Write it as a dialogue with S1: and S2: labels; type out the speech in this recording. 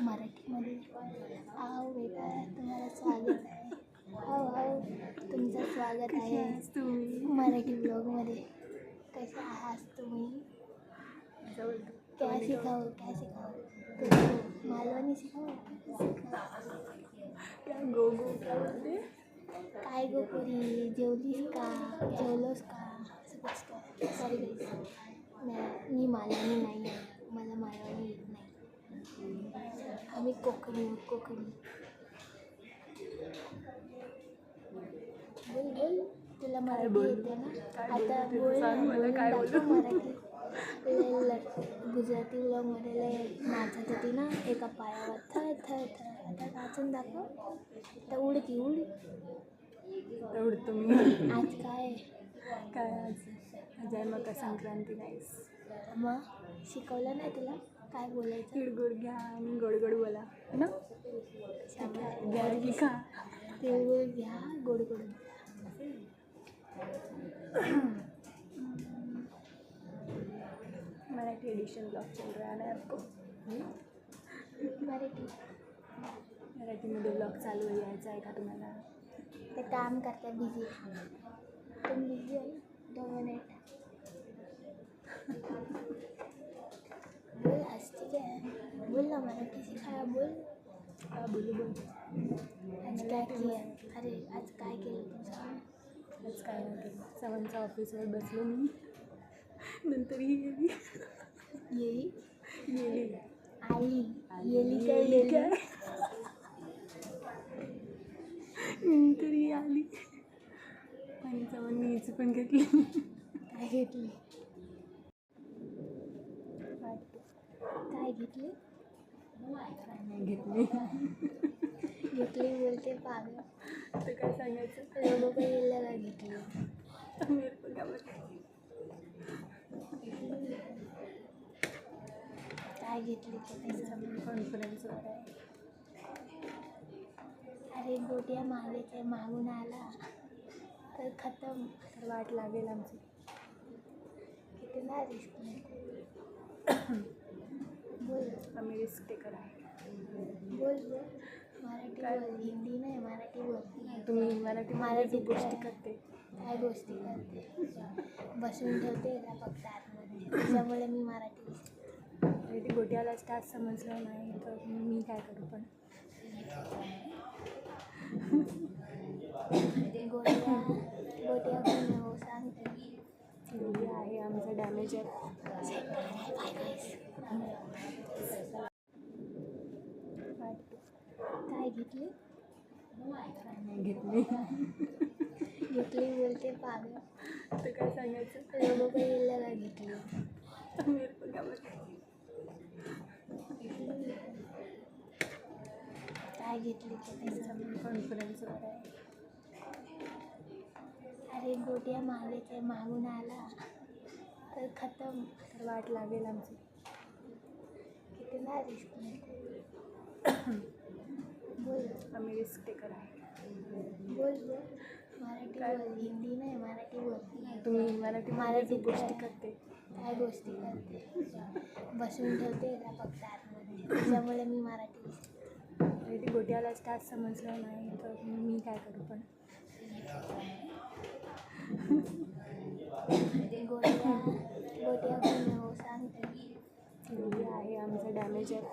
S1: मराठीमध्ये आओ बेटा तुम्हाला स्वागत आहे. आओ आओ तुमचं स्वागत आहे
S2: तुम्ही
S1: मराठी ब्लॉगमध्ये. कसे आहात तुम्ही? क्या सिखाओ तुमको मालवणी सिखाओ.
S2: क्या गो गो क्या बोलते?
S1: काय गो पोरी जेवलीस का जेवलोस का असं कुछ काय. सॉरी गाईस मी मालवणी नाही आहे. मला मालवणी येत नाही. आम्ही कोकणी बोल बोल तुला मराठी येते ना. आता बोल ना,
S2: काय
S1: दाखव
S2: बोलू?
S1: मराठी. गुजराती ब्लॉगमध्ये लय नाचत होती ना एका पायावर थर थर थर. आता नाचून दाखव. आता उड
S2: उडतो मी.
S1: आज काय
S2: आज आहे मकर संक्रांती नाहीस.
S1: मग शिकवलं नाही तुला काय बोलायचं.
S2: तिळगुळ घ्या आणि गोड गोड बोला ना. घ्या की खा.
S1: तिळगुळ घ्या गोड गोड.
S2: मराठी एडिशन ब्लॉग चल रहा है आपको. मराठीमध्ये ब्लॉग चालू यायचा आहे का तुम्हाला?
S1: ते काम करते बिझी. तुम बिझी आहे 2 मिनिट. बोल हसती काय बोल ना मराठी सिखाया बोल.
S2: बोल.
S1: आज काय केलं? अरे आज काय केलं तुझं?
S2: आज काय नाही केलं. 7च्या ऑफिसवर बसलो मी. नंतर ही गेली
S1: येली काय
S2: नंतर ही आली आणि 7 मी हिची पण घेतली.
S1: काय घेतली? काय घेतली?
S2: नाही घेतली.
S1: घेतली बोलते पागल.
S2: तर काय सांगायचं.
S1: लोगों को ये लगा घेतली.
S2: मेरे को क्या बोलते.
S1: काय घेतली ते काही सांग.
S2: कॉन्फरन्सवर आहे.
S1: अरे गोट्या मागायचे मागून आला तर खतम.
S2: तर वाट लागेल आमची.
S1: कितना रिस्क नाही. बोल
S2: आम्ही रिस्क टेकर आहे.
S1: बोल मराठी बोल. हिंदी नाही मराठी बोल.
S2: तुम्ही मराठी गोष्टी
S1: काय?
S2: करते.
S1: काय गोष्टी करते? बसून ठेवते का फक्त आतमध्ये. त्याच्यामुळे मी मराठी
S2: ती गोट्याला स्टार्ट समजलं नाही तर मी काय करू. पण
S1: गोट्या पण हो सांगते.
S2: ती आहे आमचं डॅमेजर.
S1: काय घेतली?
S2: नाही घेतली.
S1: घेतली बोलते पागल.
S2: तर काय सांगायचं.
S1: लोगों को ये लगा घेतली.
S2: मेरे को क्या बोलते.
S1: काय घेतली ते काही सांग.
S2: कॉन्फरन्सवर आहे.
S1: अरे गोट्या मागायचे मागून आला तर खतम.
S2: तर वाट लागेल आमची.
S1: कितना रिस्क नाही. बोल
S2: आम्ही रिस्क टेकर आहे.
S1: बोल मराठी बोल. हिंदी नाही मराठी बोल.
S2: तुम्ही मराठी गोष्टी
S1: काय?
S2: करते.
S1: काय गोष्टी करते? बसून ठेवते का फक्त आतमध्ये. त्याच्यामुळे मी मराठी
S2: ती गोट्याला स्टार्ट समजलं नाही तर मी काय करू. पण गोट्या पण
S1: हो सांगते.
S2: ती आहे आमचं डॅमेजर.